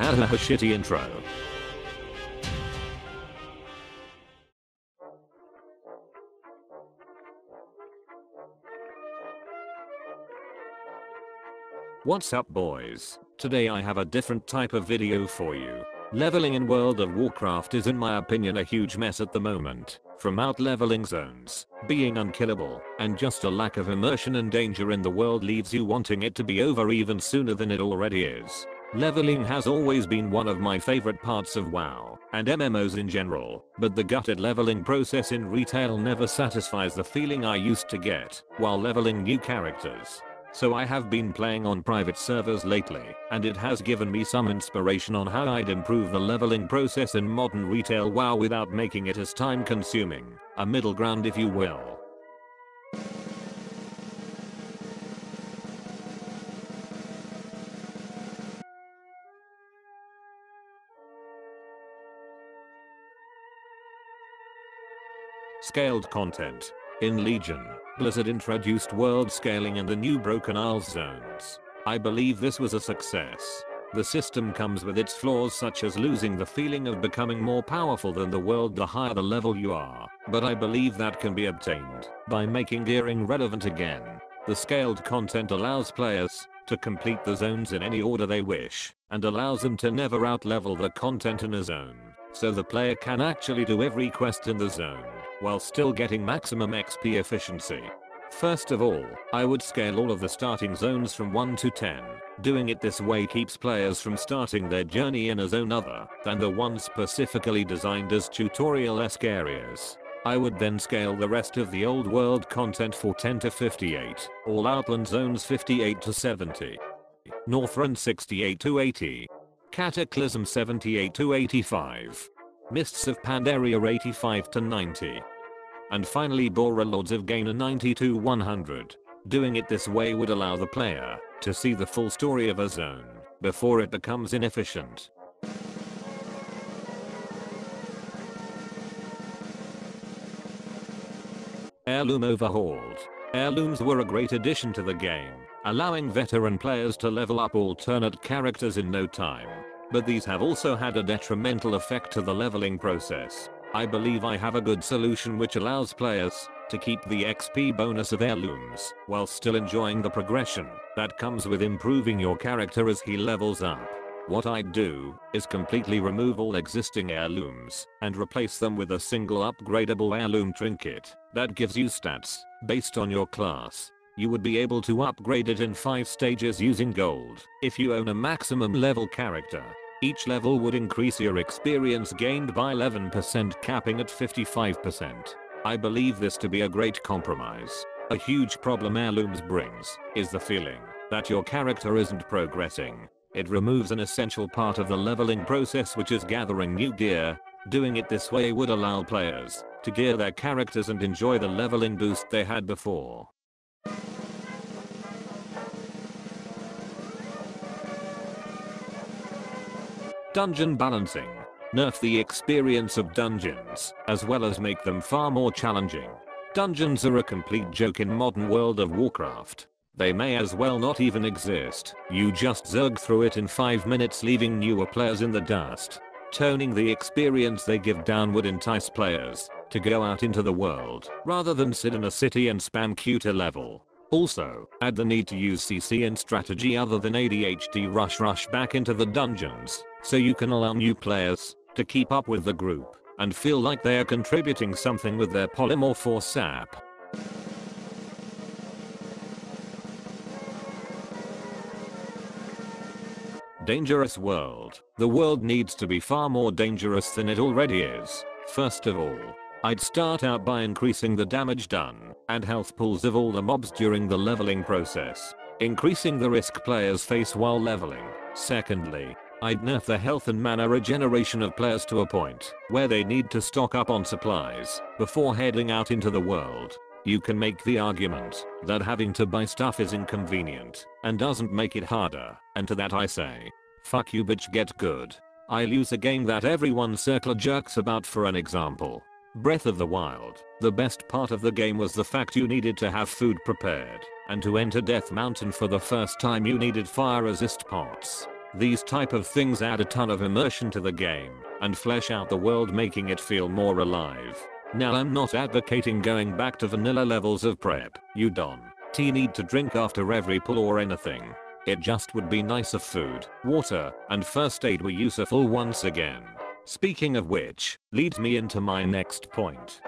Haha shitty intro. What's up boys? Today I have a different type of video for you. Leveling in World of Warcraft is in my opinion a huge mess at the moment, from out-leveling zones, being unkillable, and just a lack of immersion and danger in the world leaves you wanting it to be over even sooner than it already is. Leveling has always been one of my favorite parts of WoW, and MMOs in general, but the gutted leveling process in retail never satisfies the feeling I used to get while leveling new characters. So I have been playing on private servers lately, and it has given me some inspiration on how I'd improve the leveling process in modern retail WoW without making it as time consuming, a middle ground if you will. Scaled content. In Legion, Blizzard introduced world scaling and the new Broken Isles zones. I believe this was a success. The system comes with its flaws such as losing the feeling of becoming more powerful than the world the higher the level you are, but I believe that can be obtained by making gearing relevant again. The scaled content allows players to complete the zones in any order they wish, and allows them to never outlevel the content in a zone, so the player can actually do every quest in the zone while still getting maximum XP efficiency. First of all, I would scale all of the starting zones from 1 to 10. Doing it this way keeps players from starting their journey in a zone other than the one specifically designed as tutorial-esque areas. I would then scale the rest of the old world content for 10 to 58, all Outland zones 58 to 70, Northrend 68 to 80, Cataclysm 78 to 85, Mists of Pandaria 85 to 90. And finally Borer Lords of Gaina 90 to 100. Doing it this way would allow the player to see the full story of a zone before it becomes inefficient. Heirloom overhauled. Heirlooms were a great addition to the game, allowing veteran players to level up alternate characters in no time. But these have also had a detrimental effect to the leveling process. I believe I have a good solution which allows players to keep the XP bonus of heirlooms while still enjoying the progression that comes with improving your character as he levels up. What I'd do is completely remove all existing heirlooms and replace them with a single upgradable heirloom trinket that gives you stats based on your class. You would be able to upgrade it in 5 stages using gold if you own a maximum level character. Each level would increase your experience gained by 11%, capping at 55%. I believe this to be a great compromise. A huge problem heirlooms brings is the feeling that your character isn't progressing. It removes an essential part of the leveling process, which is gathering new gear. Doing it this way would allow players to gear their characters and enjoy the leveling boost they had before. Dungeon balancing. Nerf the experience of dungeons, as well as make them far more challenging. Dungeons are a complete joke in modern World of Warcraft. They may as well not even exist. You just zerg through it in 5 minutes, leaving newer players in the dust. Toning the experience they give down would entice players to go out into the world rather than sit in a city and spam Q to level. Also, add the need to use CC and strategy other than ADHD rush back into the dungeons, so you can allow new players to keep up with the group and feel like they are contributing something with their polymorph or sap. Dangerous world. The world needs to be far more dangerous than it already is. First of all, I'd start out by increasing the damage done and health pools of all the mobs during the leveling process, increasing the risk players face while leveling. Secondly, I'd nerf the health and mana regeneration of players to a point where they need to stock up on supplies before heading out into the world. You can make the argument that having to buy stuff is inconvenient and doesn't make it harder, and to that I say, fuck you bitch, get good. I'll use a game that everyone circle jerks about for an example. Breath of the Wild. The best part of the game was the fact you needed to have food prepared, and to enter Death Mountain for the first time you needed fire resist pots. These type of things add a ton of immersion to the game and flesh out the world, making it feel more alive. Now I'm not advocating going back to vanilla levels of prep. You don't need to drink after every pull or anything. It just would be nice if food, water, and first aid were useful once again. Speaking of which, leads me into my next point.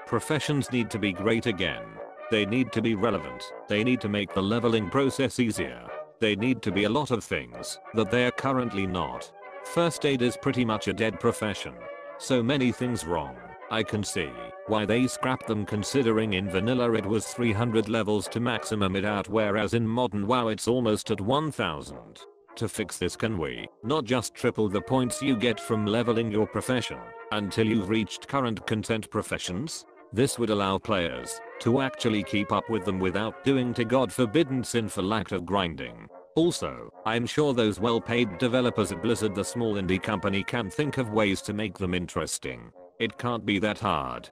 Professions need to be great again. They need to be relevant. They need to make the leveling process easier. They need to be a lot of things that they're currently not. First aid is pretty much a dead profession. So many things wrong. I can see why they scrapped them, considering in vanilla it was 300 levels to maximum it out, whereas in modern WoW it's almost at 1000. To fix this, can we not just triple the points you get from leveling your profession until you've reached current content professions? This would allow players to actually keep up with them without doing to God forbidden sin for lack of grinding. Also, I'm sure those well-paid developers at Blizzard, the small indie company, can think of ways to make them interesting. It can't be that hard.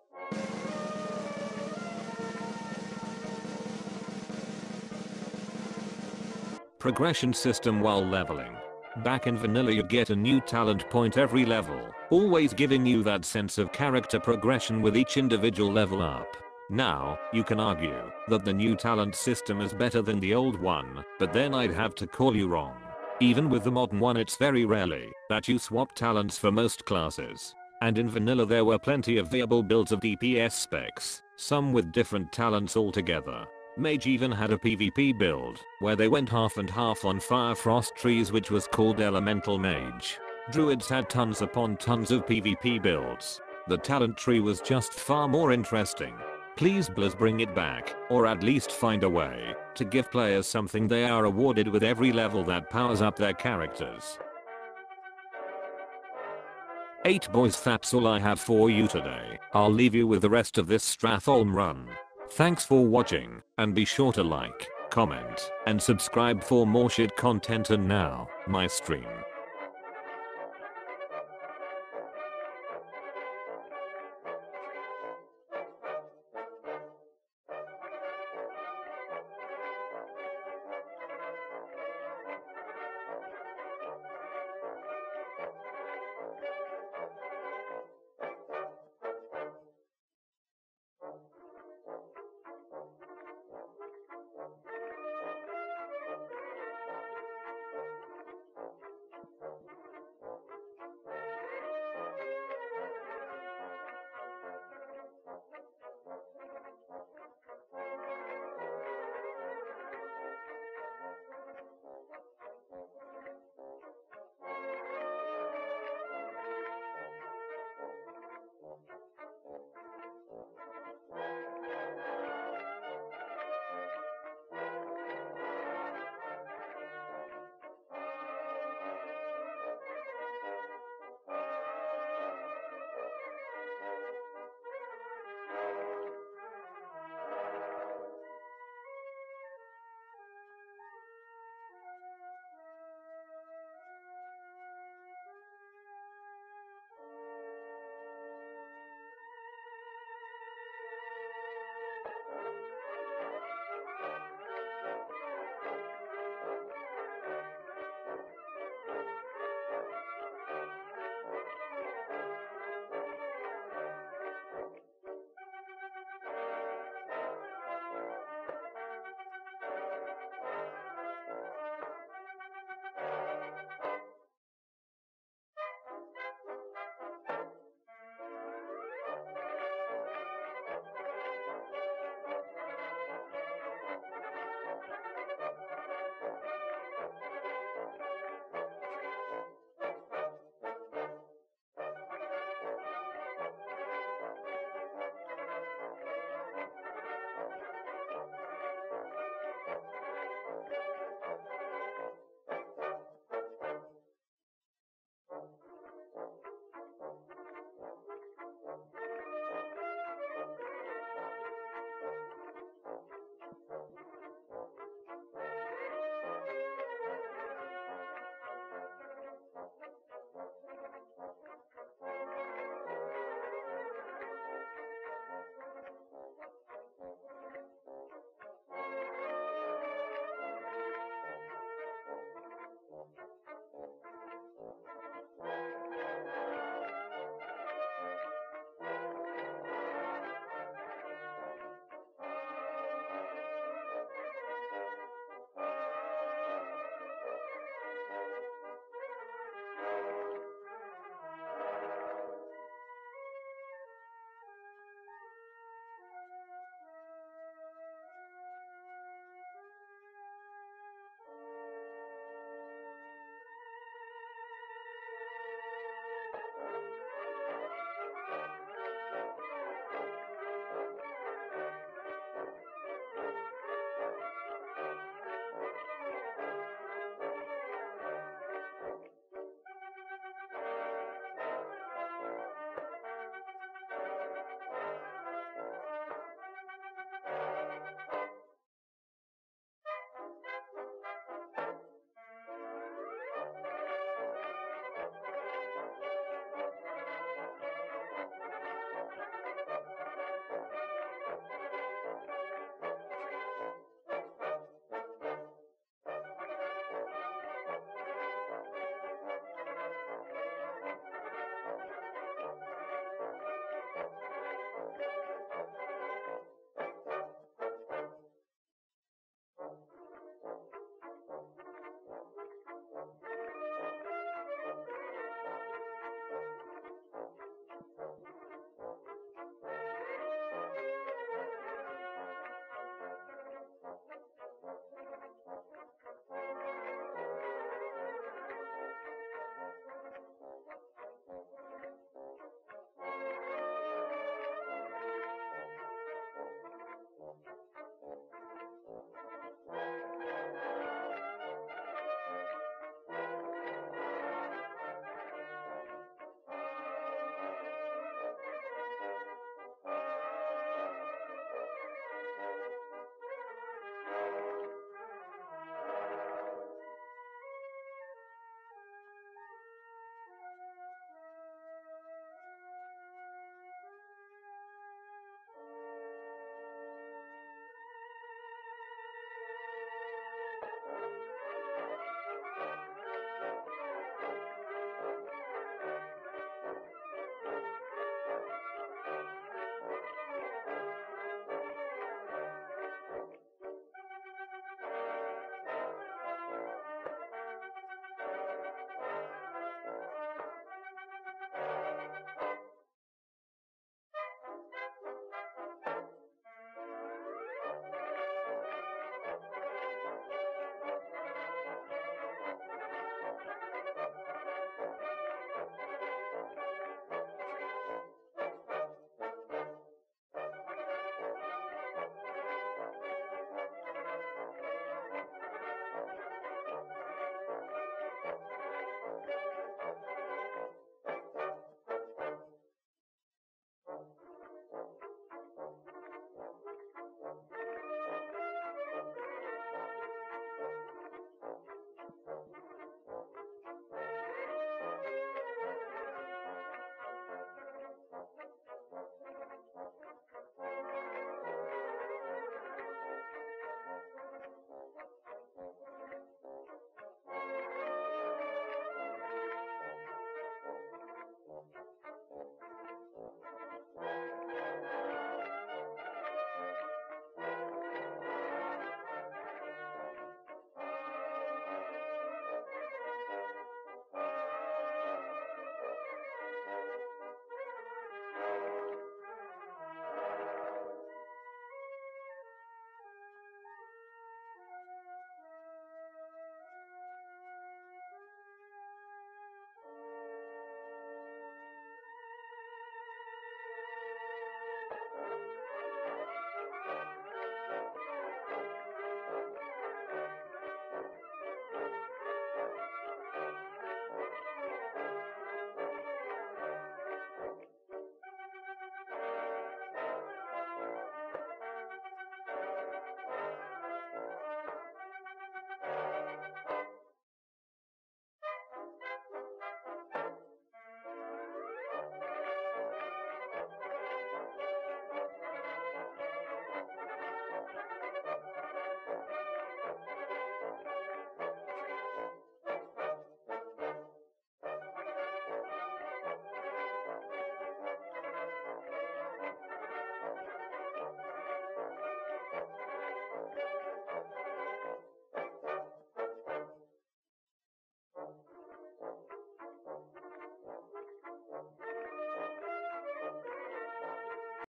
Progression system while leveling. Back in vanilla you get a new talent point every level, always giving you that sense of character progression with each individual level up. Now, you can argue that the new talent system is better than the old one, but then I'd have to call you wrong. Even with the modern one, it's very rarely that you swap talents for most classes. And in vanilla there were plenty of viable builds of DPS specs, some with different talents altogether. Mage even had a PvP build, where they went half and half on fire frost trees, which was called Elemental Mage. Druids had tons upon tons of PvP builds. The talent tree was just far more interesting. Please Blizz, bring it back, or at least find a way to give players something they are awarded with every level that powers up their characters. 8 boys, that's all I have for you today. I'll leave you with the rest of this Stratholme run. Thanks for watching, and be sure to like, comment, and subscribe for more shit content. And now, my stream.